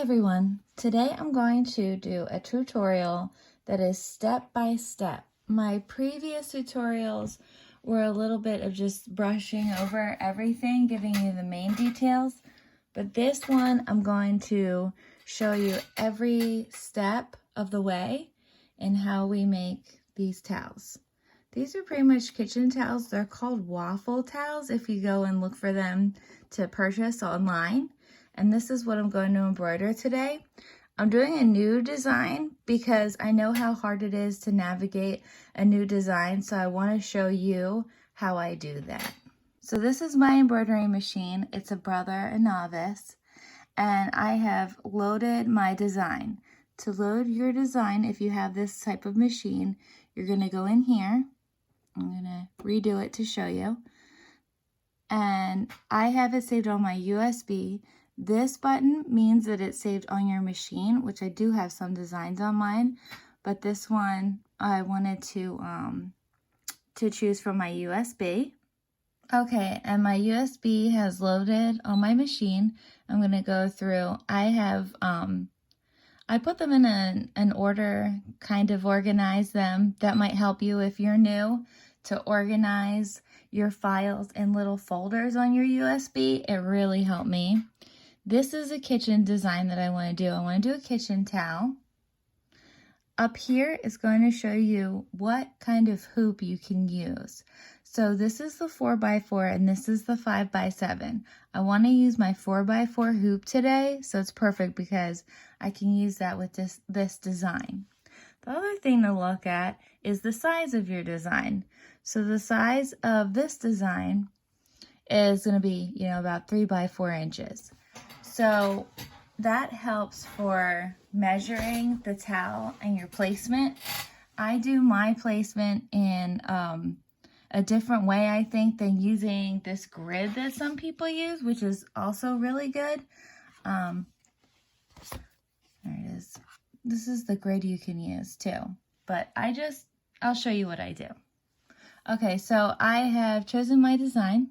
everyone, today I'm going to do a tutorial that is step by step. My previous tutorials were a little bit of just brushing over everything, giving you the main details, but this one I'm going to show you every step of the way and how we make these towels. These are pretty much kitchen towels. They're called waffle towels if you go and look for them to purchase online. And this is what I'm going to embroider today. I'm doing a new design because I know how hard it is to navigate a new design, so I want to show you how I do that. So this is my embroidery machine. It's a Brother, a novice, and I have loaded my design. To load your design, if you have this type of machine, you're going to go in here. I'm going to redo it to show you. And I have it saved on my USB. This button means that it's saved on your machine, which I do have some designs on mine, but this one I wanted to choose from my USB. Okay, and my USB has loaded on my machine. I'm going to go through. I have I put them in an order, kind of organize them. That might help you if you're new to organize your files in little folders on your USB. It really helped me. This is a kitchen design that I want to do. I want to do a kitchen towel. Up here is going to show you what kind of hoop you can use. So this is the 4x4 and this is the 5x7. I want to use my 4x4 hoop today, so it's perfect because I can use that with this design. The other thing to look at is the size of your design. So the size of this design is going to be, about 3x4 inches. So that helps for measuring the towel and your placement. I do my placement in a different way, I think, than using this grid that some people use, which is also really good. There it is. This is the grid you can use too, but I'll show you what I do. Okay, so I have chosen my design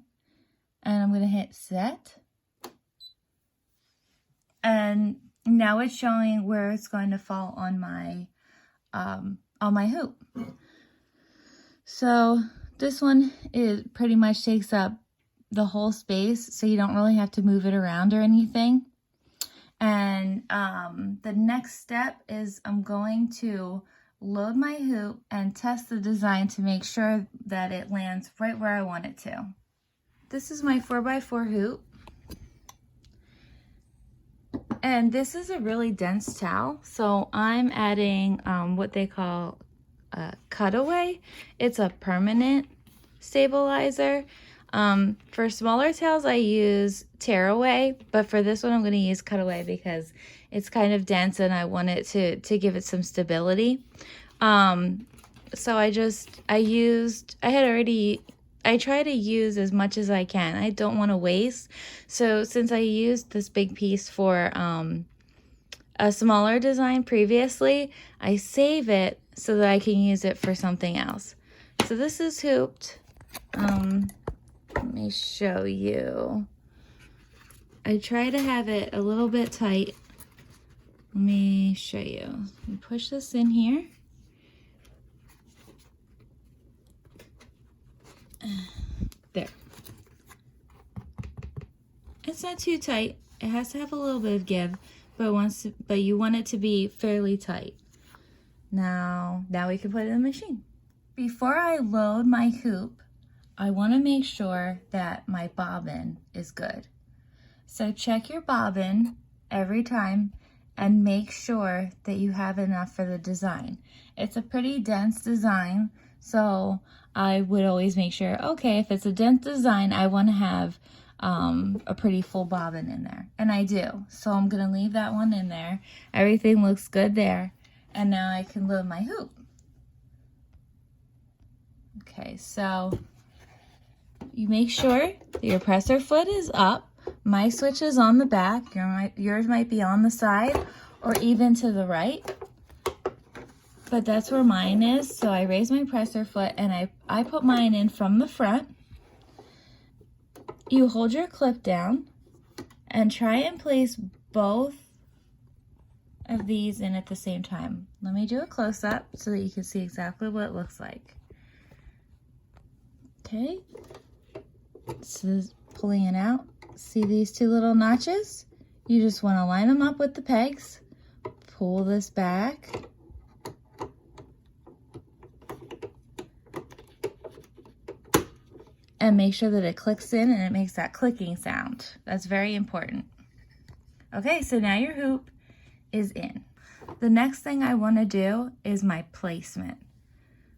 and I'm going to hit set. And now it's showing where it's going to fall on my hoop. So this one pretty much takes up the whole space, so you don't really have to move it around or anything. And the next step is I'm going to load my hoop and test the design to make sure that it lands right where I want it to. This is my 4x4 hoop. And this is a really dense towel, so I'm adding what they call a cutaway. It's a permanent stabilizer. For smaller towels, I use tearaway, but for this one, I'm going to use cutaway because it's kind of dense and I want it to give it some stability. So I try to use as much as I can. I don't want to waste. So since I used this big piece for a smaller design previously, I save it so that I can use it for something else. So this is hooped. Let me show you. I try to have it a little bit tight. Let me show you. Let me push this in here. There. It's not too tight. It has to have a little bit of give, but you want it to be fairly tight. Now we can put it in the machine. Before I load my hoop, I want to make sure that my bobbin is good. So check your bobbin every time and make sure that you have enough for the design. It's a pretty dense design, so I would always make sure, okay, if it's a dense design, I want to have a pretty full bobbin in there. And I do. So I'm going to leave that one in there. Everything looks good there. And now I can load my hoop. Okay, so you make sure that your presser foot is up. My switch is on the back. Yours might be on the side or even to the right. But that's where mine is. So I raise my presser foot and I put mine in from the front. You hold your clip down and try and place both of these in at the same time. Let me do a close-up so that you can see exactly what it looks like. Okay, so pulling it out. See these two little notches? You just want to line them up with the pegs. Pull this back. And make sure that it clicks in and it makes that clicking sound. That's very important. Okay, so now your hoop is in. The next thing I want to do is my placement.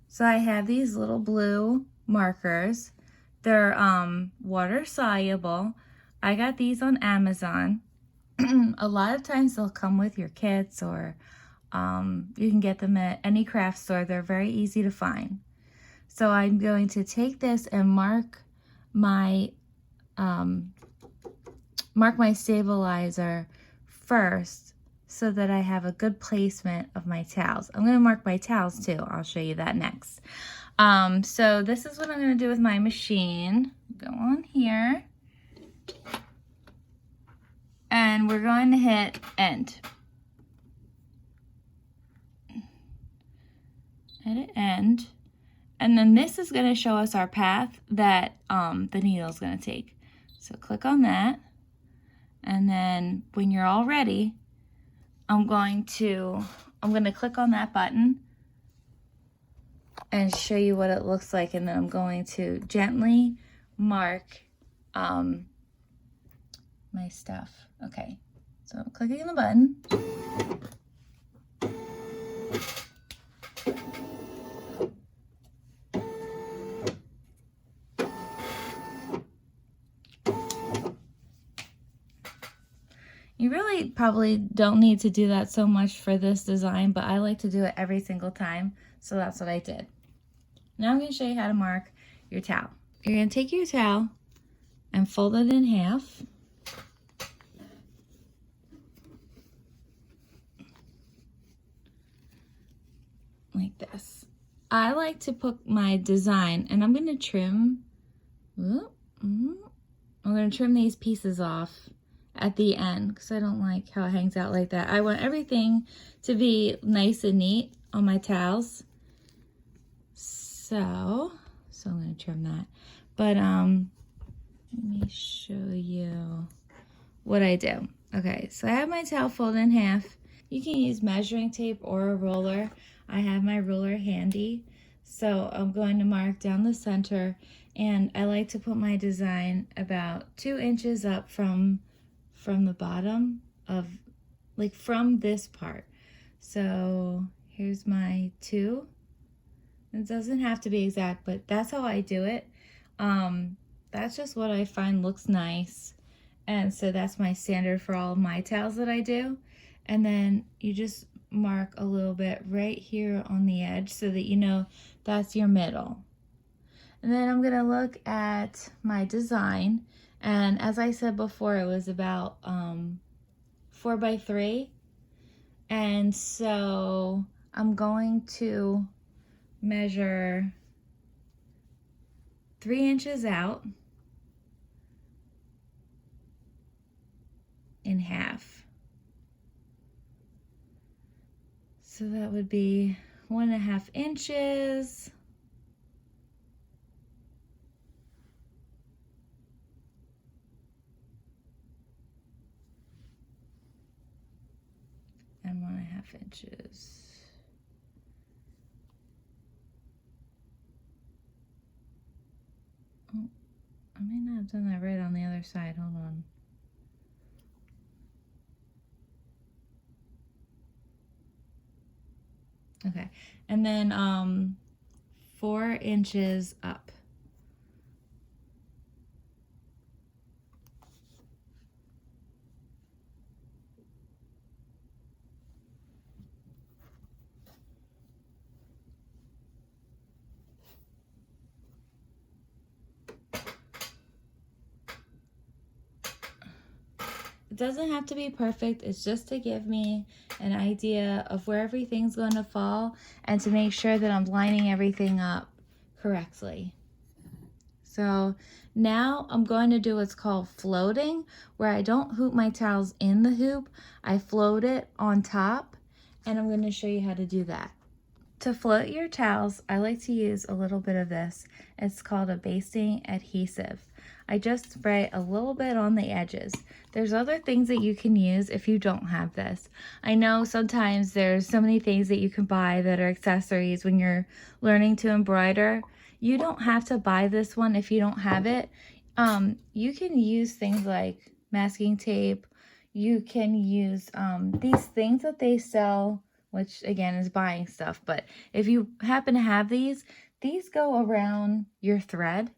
So I have these little blue markers. They're water soluble. I got these on Amazon. A lot of times they'll come with your kits, or you can get them at any craft store. They're very easy to find. So I'm going to take this and mark my stabilizer first so that I have a good placement of my towels. I'm going to mark my towels too. I'll show you that next. So this is what I'm going to do with my machine. Go on here. And we're going to hit end. Hit end. And then this is going to show us our path that the needle is going to take. So click on that. And then when you're all ready, I'm going to click on that button and show you what it looks like. And then I'm going to gently mark my stuff. Okay, so I'm clicking on the button. You really probably don't need to do that so much for this design, but I like to do it every single time, so that's what I did. Now I'm going to show you how to mark your towel. You're going to take your towel and fold it in half. Like this. I like to put my design, and I'm going to trim. I'm going to trim these pieces off at the end because I don't like how it hangs out like that. I want everything to be nice and neat on my towels. So I'm going to trim that. But let me show you what I do. Okay, so I have my towel folded in half. You can use measuring tape or a ruler. I have my ruler handy. So I'm going to mark down the center, and I like to put my design about 2 inches up from the bottom of, like, from this part. So here's my 2. It doesn't have to be exact, but that's how I do it. That's just what I find looks nice. And so that's my standard for all of my towels that I do. And then you just mark a little bit right here on the edge so that you know that's your middle. And then I'm gonna look at my design. And as I said before, it was about 4 by 3. And so I'm going to measure 3 inches out in half. So that would be 1.5 inches. And 1.5 inches. Oh, I may not have done that right on the other side. Hold on. Okay, and then 4 inches up. It doesn't have to be perfect. It's just to give me an idea of where everything's going to fall and to make sure that I'm lining everything up correctly. So now I'm going to do what's called floating, where I don't hoop my towels in the hoop. I float it on top, and I'm going to show you how to do that. To float your towels, I like to use a little bit of this. It's called a basting adhesive. I just spray a little bit on the edges. There's other things that you can use if you don't have this. I know sometimes there's so many things that you can buy that are accessories when you're learning to embroider. You don't have to buy this one if you don't have it. You can use things like masking tape. You can use these things that they sell, which again is buying stuff, but if you happen to have these go around your thread.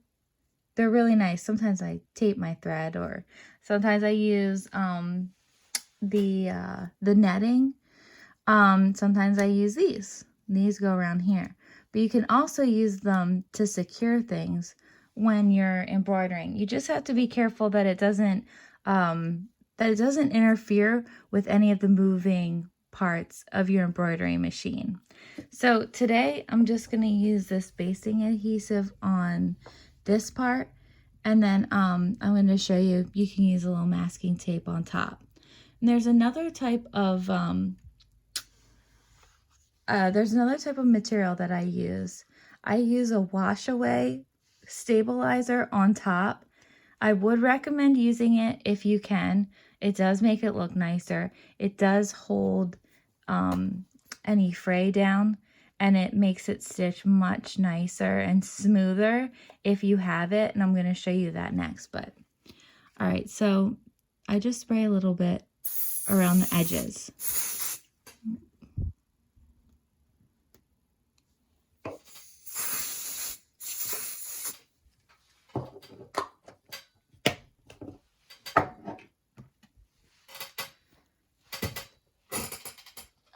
They're really nice. Sometimes I tape my thread, or sometimes I use the netting. Sometimes I use these. These go around here. But you can also use them to secure things when you're embroidering. You just have to be careful that it doesn't interfere with any of the moving parts of your embroidery machine. So today I'm just going to use this basting adhesive on this part, and then I'm going to show you can use a little masking tape on top. And there's another type of material that I use. I use a wash away stabilizer on top. I would recommend using it if you can. It does make it look nicer. It does hold any fray down, and it makes it stitch much nicer and smoother if you have it, and I'm going to show you that next. But all right, so I just spray a little bit around the edges.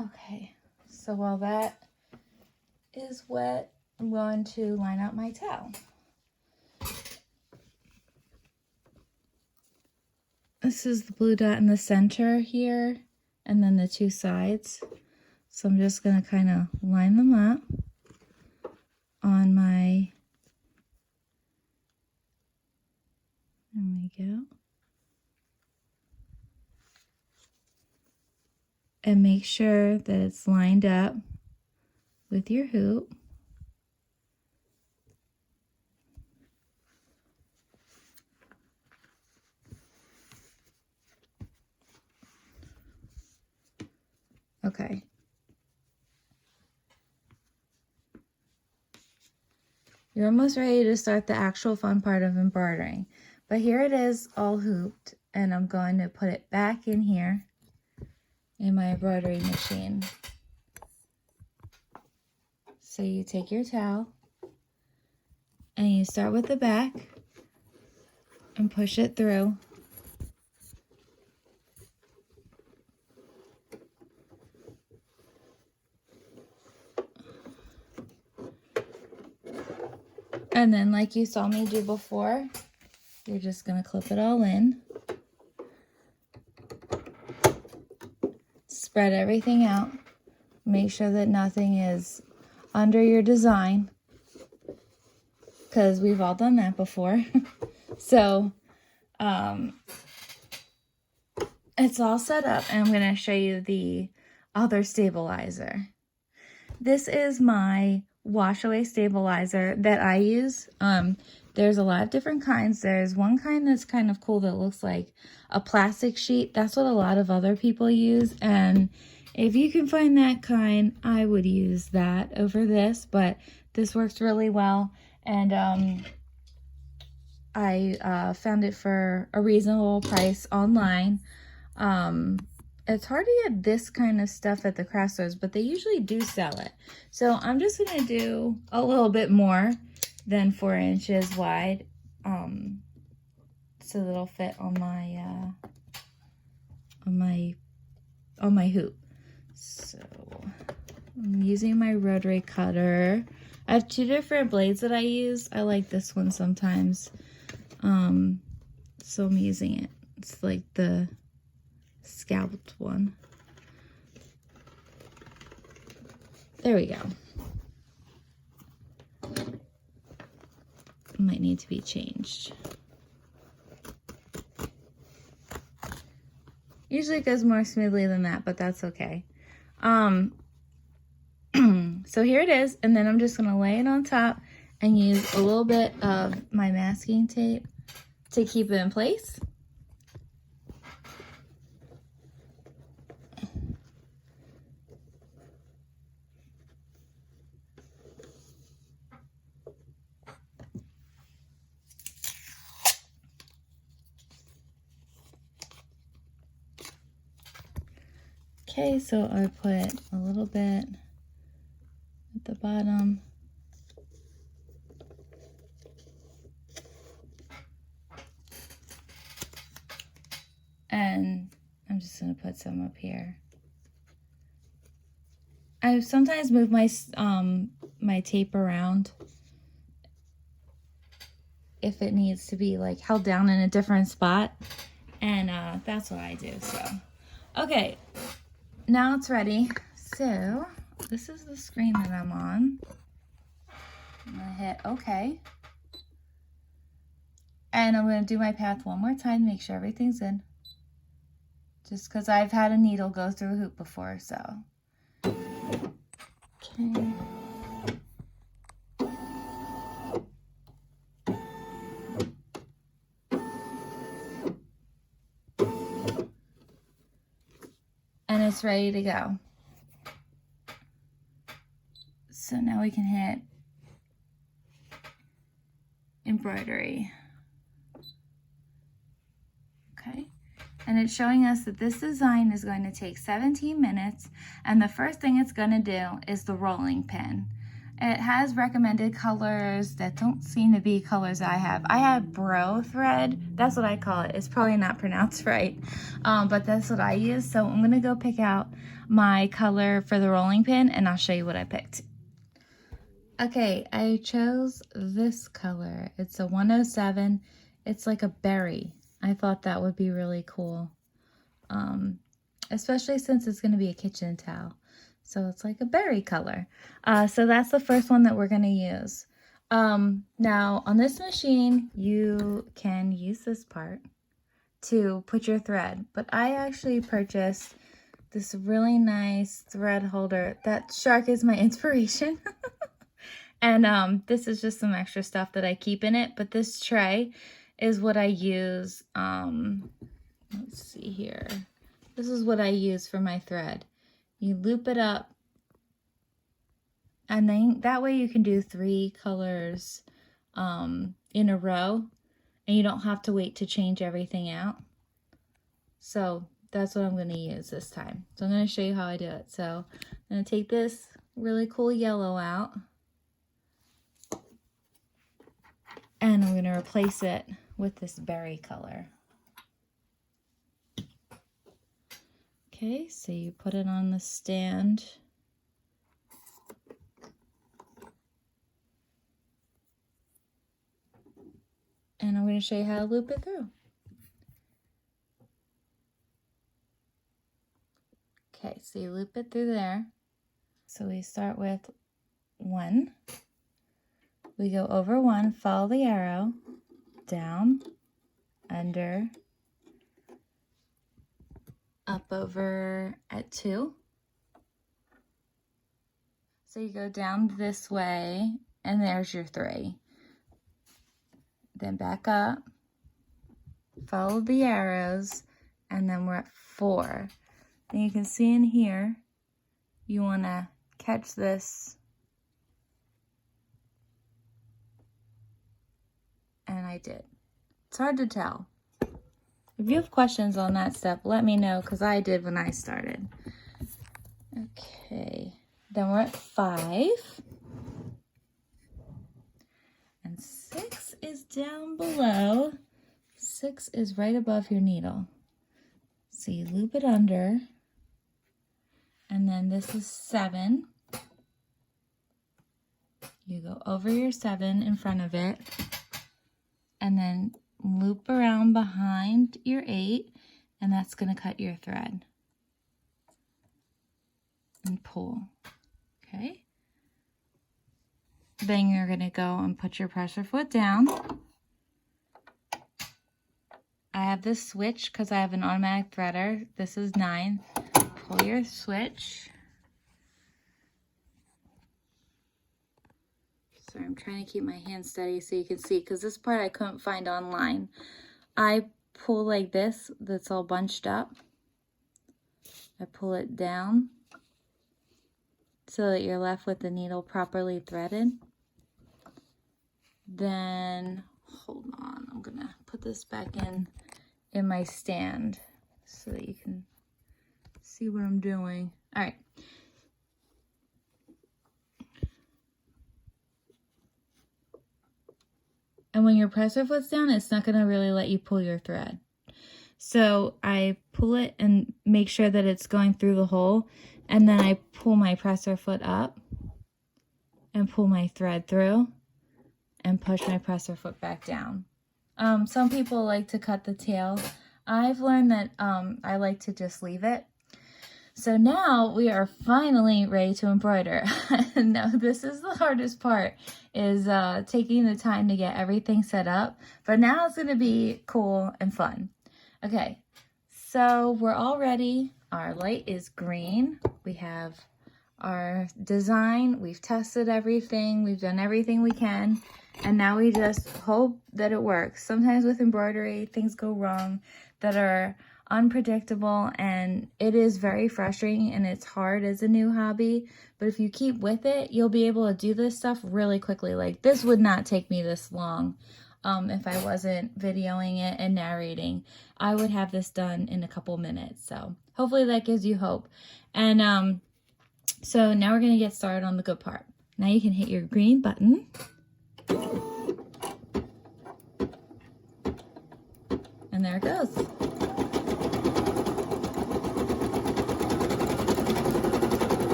Okay, so while that is wet, I'm going to line up my towel. This is the blue dot in the center here, and then the two sides. So I'm just going to kind of line them up on my, there we go. And make sure that it's lined up with your hoop. Okay. You're almost ready to start the actual fun part of embroidering. But here it is all hooped, and I'm going to put it back in here in my embroidery machine. So you take your towel and you start with the back and push it through. And then, like you saw me do before, you're just going to clip it all in. Spread everything out. Make sure that nothing is under your design, because we've all done that before. So it's all set up, and I'm going to show you the other stabilizer. This is my wash away stabilizer that I use. There's a lot of different kinds. There's one kind that's kind of cool that looks like a plastic sheet. That's what a lot of other people use, and if you can find that kind, I would use that over this, but this works really well. And I found it for a reasonable price online. It's hard to get this kind of stuff at the craft stores, but they usually do sell it. So I'm just going to do a little bit more than 4 inches wide, so that'll fit on my hoop. So I'm using my rotary cutter. I have 2 different blades that I use. I like this one sometimes, so I'm using it. It's like the scalped one. There we go. might need to be changed. Usually it goes more smoothly than that, but that's okay. So here it is, and then I'm just gonna lay it on top and use a little bit of my masking tape to keep it in place. Okay, so I put a little bit at the bottom. And I'm just going to put some up here. I sometimes move my my tape around if it needs to be like held down in a different spot, and that's what I do. So okay, now it's ready. So this is the screen that I'm on. I'm gonna hit OK, and I'm gonna do my path one more time to make sure everything's in, just because I've had a needle go through a hoop before. So okay. And it's ready to go. So now we can hit embroidery. Okay. And it's showing us that this design is going to take 17 minutes. And the first thing it's going to do is the rolling pin. It has recommended colors that don't seem to be colors I have. I have bro thread. That's what I call it. It's probably not pronounced right, but that's what I use. So I'm going to go pick out my color for the rolling pin, and I'll show you what I picked. Okay, I chose this color. It's a 107. It's like a berry. I thought that would be really cool, especially since it's going to be a kitchen towel. So it's like a berry color. So that's the first one that we're going to use. Now on this machine, you can use this part to put your thread, but I actually purchased this really nice thread holder. That shark is my inspiration. And this is just some extra stuff that I keep in it, but this tray is what I use. Let's see here. This is what I use for my thread. You loop it up, and then that way you can do 3 colors in a row, and you don't have to wait to change everything out. So that's what I'm going to use this time. So I'm going to show you how I do it. So I'm going to take this really cool yellow out, and I'm going to replace it with this berry color. Okay, so you put it on the stand. And I'm going to show you how to loop it through. Okay, so you loop it through there. So we start with 1. We go over 1, follow the arrow, down, under, up over at 2. So you go down this way, and there's your 3. Then back up, follow the arrows, and then we're at 4. And you can see in here, you want to catch this, and I did. It's hard to tell. If you have questions on that step, let me know, because I did when I started. Okay, then we're at 5. And 6 is down below. 6 is right above your needle. So you loop it under. And then this is 7. You go over your 7 in front of it. And then loop around behind your 8, and that's going to cut your thread. And pull. Okay? Then you're going to go and put your presser foot down. I have this switch because I have an automatic threader. This is 9. Pull your switch. Sorry, I'm trying to keep my hand steady so you can see, because this part I couldn't find online. I pull like this, that's all bunched up. I pull it down so that you're left with the needle properly threaded. Then, hold on, I'm gonna put this back in my stand so that you can see what I'm doing. All right. And when your presser foot's down, it's not gonna really let you pull your thread. So I pull it and make sure that it's going through the hole, and then I pull my presser foot up and pull my thread through and push my presser foot back down. Some people like to cut the tail. I've learned that I like to just leave it. So now we are finally ready to embroider. Now this is the hardest part, is taking the time to get everything set up. But now it's gonna be cool and fun. Okay, so we're all ready. Our light is green. We have our design. We've tested everything. We've done everything we can. And now we just hope that it works. Sometimes with embroidery, things go wrong that are unpredictable, and it is very frustrating and it's hard as a new hobby. But if you keep with it, you'll be able to do this stuff really quickly. Like, this would not take me this long. If I wasn't videoing it and narrating, I would have this done in a couple minutes. So hopefully that gives you hope. And so now we're going to get started on the good part. Now you can hit your green button. And there it goes.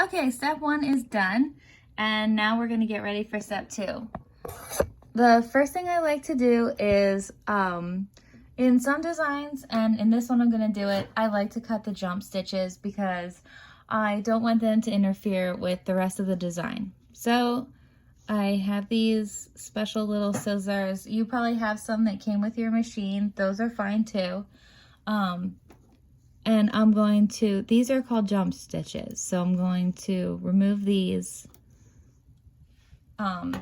Okay, step 1 is done, and now we're going to get ready for step 2. The first thing I like to do is, in some designs, and in this one I'm going to do it, I like to cut the jump stitches because I don't want them to interfere with the rest of the design. So I have these special little scissors. You probably have some that came with your machine. Those are fine too. And I'm going to, these are called jump stitches. So I'm going to remove these and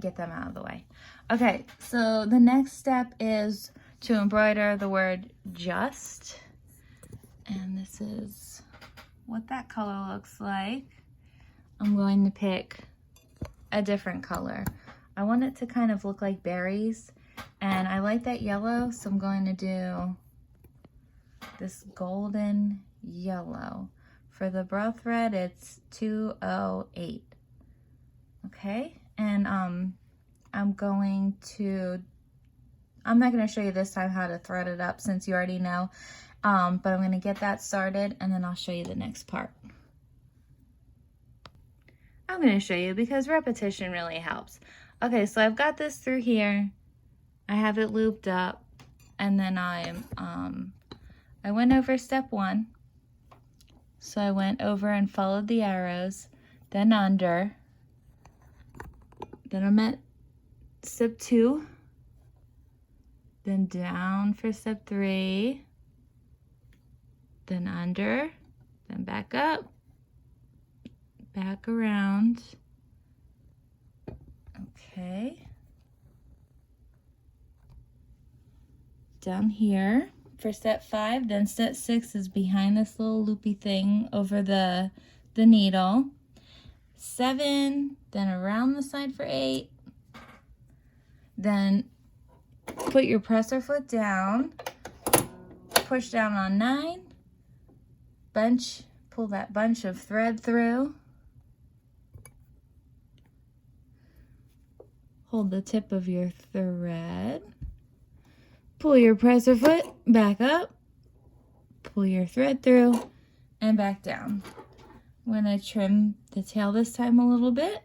get them out of the way. Okay, so the next step is to embroider the word just. And this is what that color looks like. I'm going to pick a different color. I want it to kind of look like berries. And I like that yellow, so I'm going to do this golden yellow. For the brow thread, it's 208. Okay, and I'm not going to show you this time how to thread it up since you already know, but I'm going to get that started and then I'll show you the next part. I'm going to show you because repetition really helps. Okay, so I've got this through here. I have it looped up, and then I went over step 1. So I went over and followed the arrows, then under. Then I'm at step 2. Then down for step 3. Then under. Then back up. Back around. Okay. Down here for step 5. Then step 6 is behind this little loopy thing over the needle. 7, then around the side for 8. Then put your presser foot down, push down on 9, pull that bunch of thread through, hold the tip of your thread, pull your presser foot back up, pull your thread through, and back down. I'm going to trim the tail this time a little bit.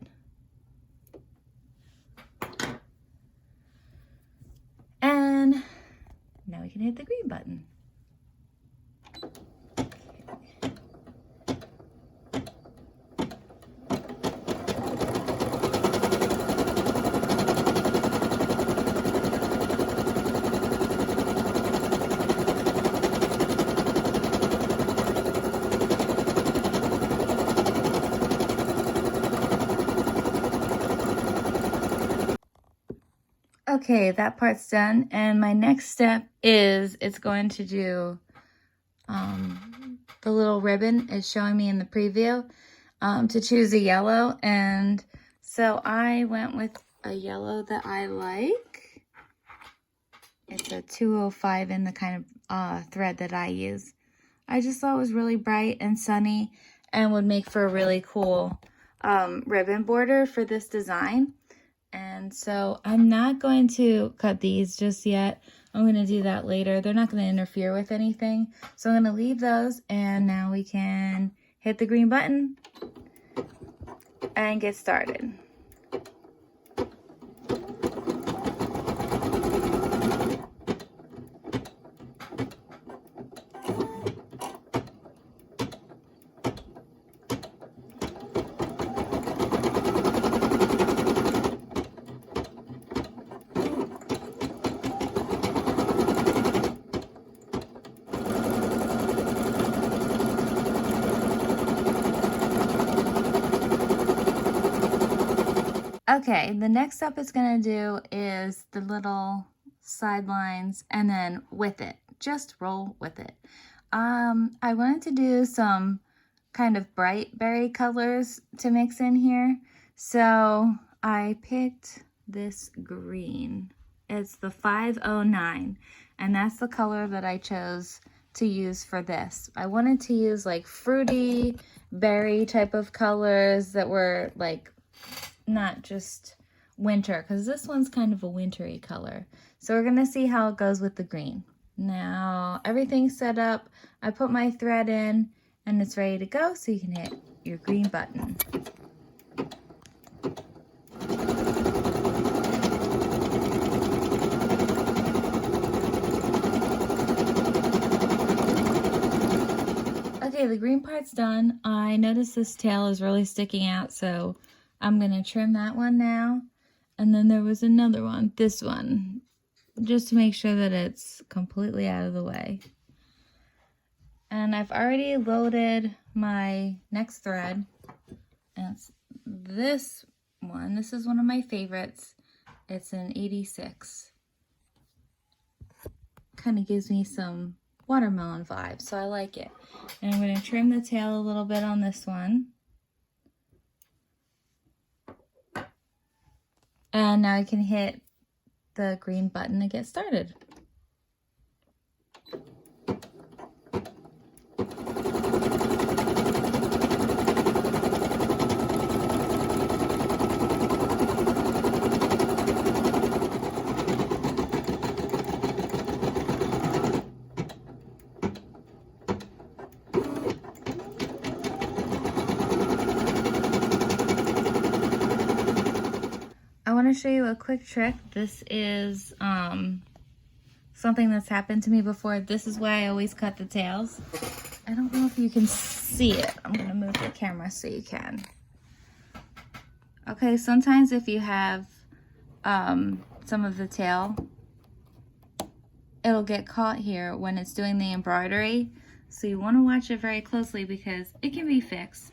Now we can hit the green button. Okay, that part's done, and my next step is it's going to do the little ribbon is showing me in the preview to choose a yellow, and so I went with a yellow that I like. It's a 205 in the kind of thread that I use. I just thought it was really bright and sunny and would make for a really cool ribbon border for this design. And so I'm not going to cut these just yet. I'm going to do that later. They're not going to interfere with anything. So I'm going to leave those, and now we can hit the green button and get started. Okay, the next step it's going to do is the little sidelines and then with it. Just roll with it. I wanted to do some kind of bright berry colors to mix in here. So I picked this green. It's the 509, and that's the color that I chose to use for this. I wanted to use like fruity berry type of colors that were like not just winter, because this one's kind of a wintry color. So we're gonna see how it goes with the green. Now everything's set up. I put my thread in and it's ready to go, so you can hit your green button. Okay, the green part's done. I noticed this tail is really sticking out, so I'm going to trim that one now. And then there was another one, this one, just to make sure that it's completely out of the way. And I've already loaded my next thread. And it's this one. This is one of my favorites. It's an 86. Kind of gives me some watermelon vibes, so I like it. And I'm going to trim the tail a little bit on this one. And now I can hit the green button to get started. I want to show you a quick trick. This is something that's happened to me before. This is why I always cut the tails. I don't know if you can see it. I'm going to move the camera so you can. Okay, sometimes if you have some of the tail, it'll get caught here when it's doing the embroidery. So you want to watch it very closely because it can be fixed.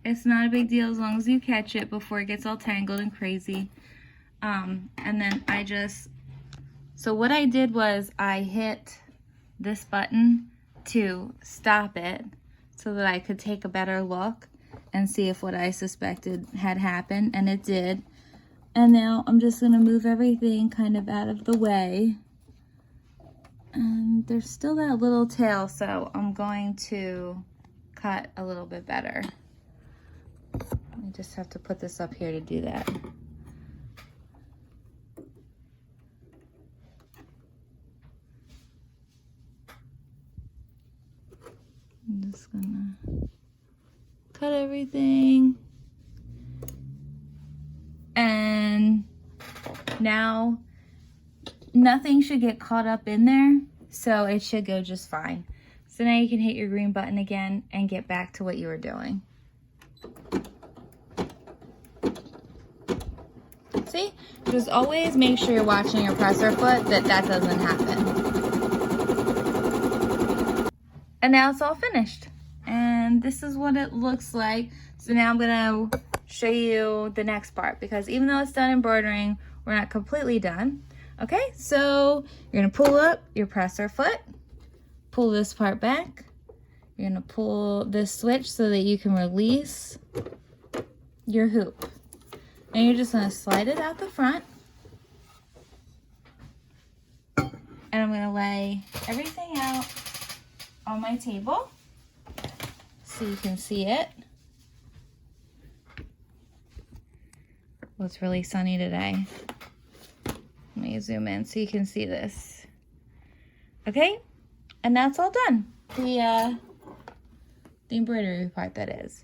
It's not a big deal as long as you catch it before it gets all tangled and crazy. And then so what I did was I hit this button to stop it so that I could take a better look and see if what I suspected had happened, and it did. And now I'm just gonna move everything kind of out of the way. And there's still that little tail, so I'm going to cut a little bit better. I just have to put this up here to do that. I'm just gonna cut everything. And now nothing should get caught up in there, so it should go just fine. So now you can hit your green button again and get back to what you were doing. See? Just always make sure you're watching your presser foot, that doesn't happen. And now it's all finished. And this is what it looks like. So now I'm gonna show you the next part, because even though it's done embroidering, we're not completely done. Okay, so you're gonna pull up your presser foot, pull this part back. You're gonna pull this switch so that you can release your hoop. And you're just gonna slide it out the front. And I'm gonna lay everything out on my table so you can see it. Well, it's really sunny today. Let me zoom in so you can see this. Okay, and that's all done. The embroidery part, that is.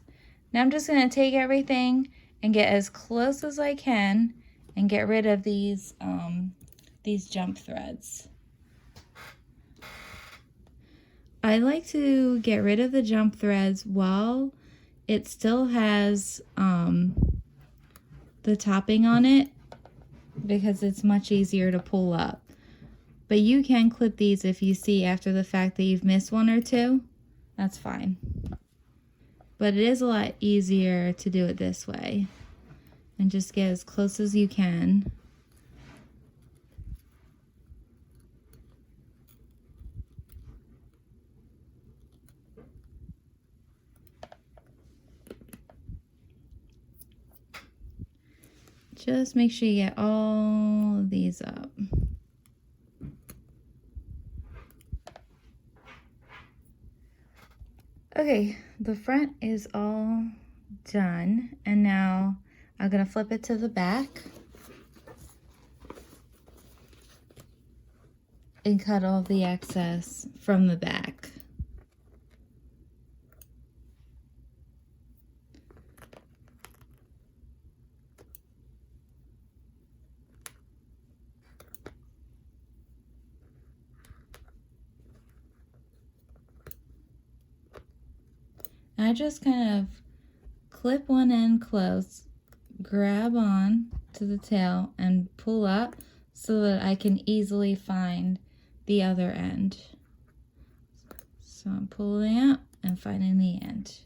Now I'm just gonna take everything and get as close as I can and get rid of these jump threads. I like to get rid of the jump threads while it still has the topping on it, because it's much easier to pull up. But you can clip these if you see after the fact that you've missed one or two. That's fine. But it is a lot easier to do it this way. And just get as close as you can. Just make sure you get all of these up. Okay, the front is all done, and now I'm gonna flip it to the back and cut all the excess from the back. I just kind of clip one end close, grab on to the tail, and pull up so that I can easily find the other end. So I'm pulling up and finding the end.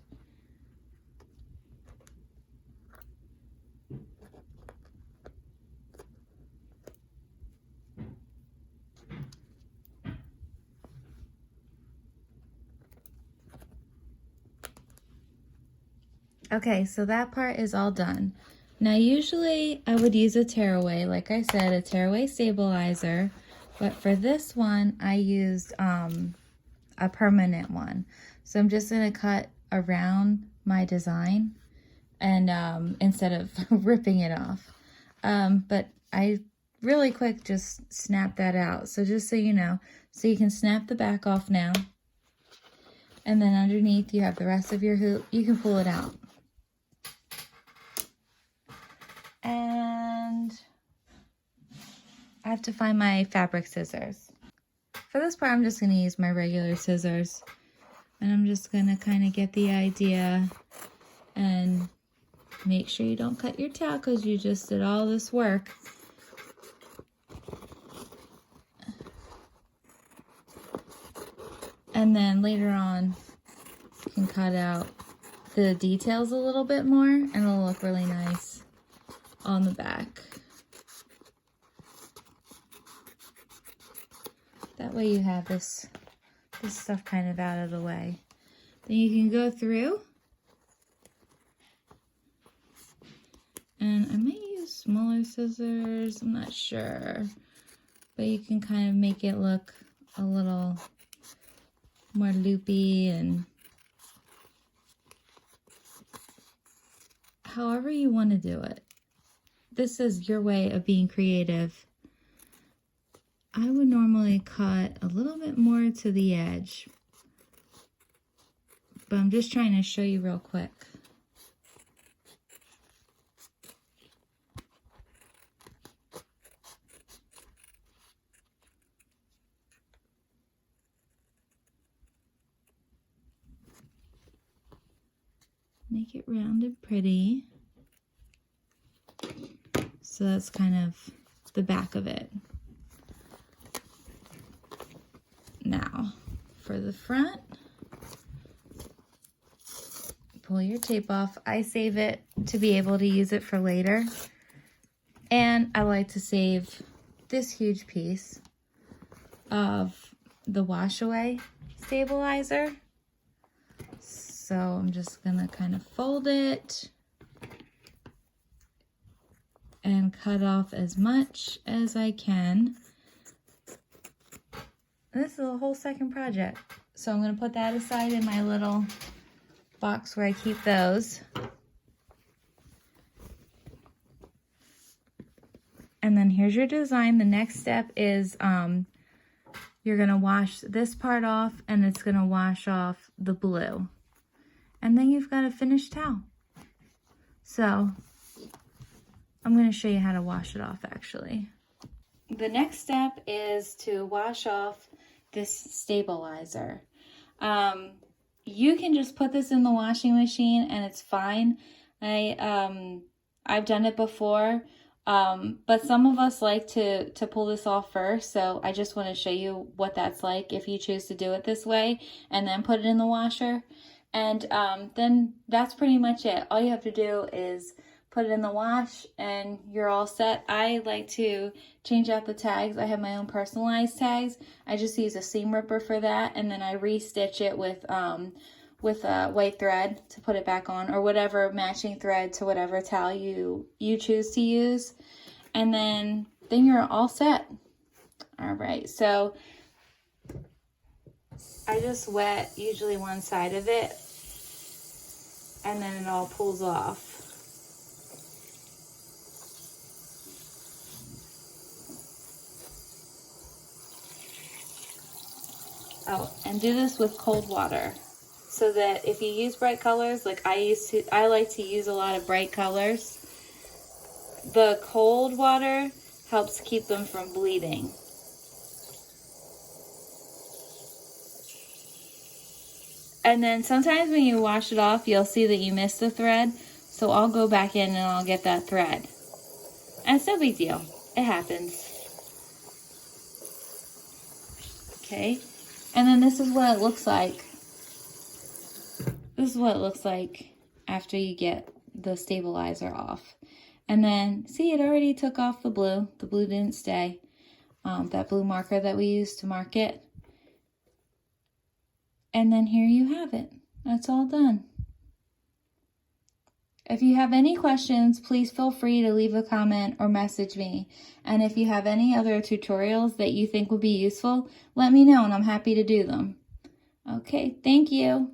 Okay, so that part is all done. Now usually I would use a tearaway, like I said, a tearaway stabilizer, but for this one I used a permanent one. So I'm just gonna cut around my design and instead of ripping it off. But I really quick just snap that out. So just so you know, so you can snap the back off now. And then underneath you have the rest of your hoop. You can pull it out. And I have to find my fabric scissors. For this part, I'm just going to use my regular scissors. And I'm just going to kind of get the idea and make sure you don't cut your tail because you just did all this work. And then later on, you can cut out the details a little bit more and it'll look really nice on the back. That way you have this stuff kind of out of the way. Then you can go through, and I might use smaller scissors, I'm not sure, but you can kind of make it look a little more loopy and however you want to do it. This is your way of being creative. I would normally cut a little bit more to the edge, but I'm just trying to show you real quick. make it rounded pretty. So that's kind of the back of it. Now, for the front, pull your tape off. I save it to be able to use it for later. And I like to save this huge piece of the wash away stabilizer. So I'm just gonna kind of fold it and cut off as much as I can. This is a whole second project. So I'm gonna put that aside in my little box where I keep those. And then here's your design. The next step is you're gonna wash this part off, and it's gonna wash off the blue. And then you've got a finished towel. So I'm gonna show you how to wash it off actually. The next step is to wash off this stabilizer. You can just put this in the washing machine and it's fine. I've done it before. But some of us like to pull this off first, so I just want to show you what that's like if you choose to do it this way and then put it in the washer. And then that's pretty much it. All you have to do is put it in the wash and you're all set. I like to change out the tags. I have my own personalized tags. I just use a seam ripper for that, and then I re-stitch it with white thread to put it back on, or whatever matching thread to whatever towel you choose to use, and then you're all set. All right, so I just wet usually one side of it, and then it all pulls off. Oh, and do this with cold water, so that if you use bright colors, like I like to use a lot of bright colors, the cold water helps keep them from bleeding. And then sometimes when you wash it off, you'll see that you missed the thread, so I'll go back in and I'll get that thread. And it's no big deal. It happens. Okay, and then this is what it looks like. This is what it looks like after you get the stabilizer off. And then, see, it already took off the blue. The blue didn't stay. That blue marker that we used to mark it. And then here you have it. That's all done. If you have any questions, please feel free to leave a comment or message me. And if you have any other tutorials that you think would be useful, let me know and I'm happy to do them. Okay, thank you.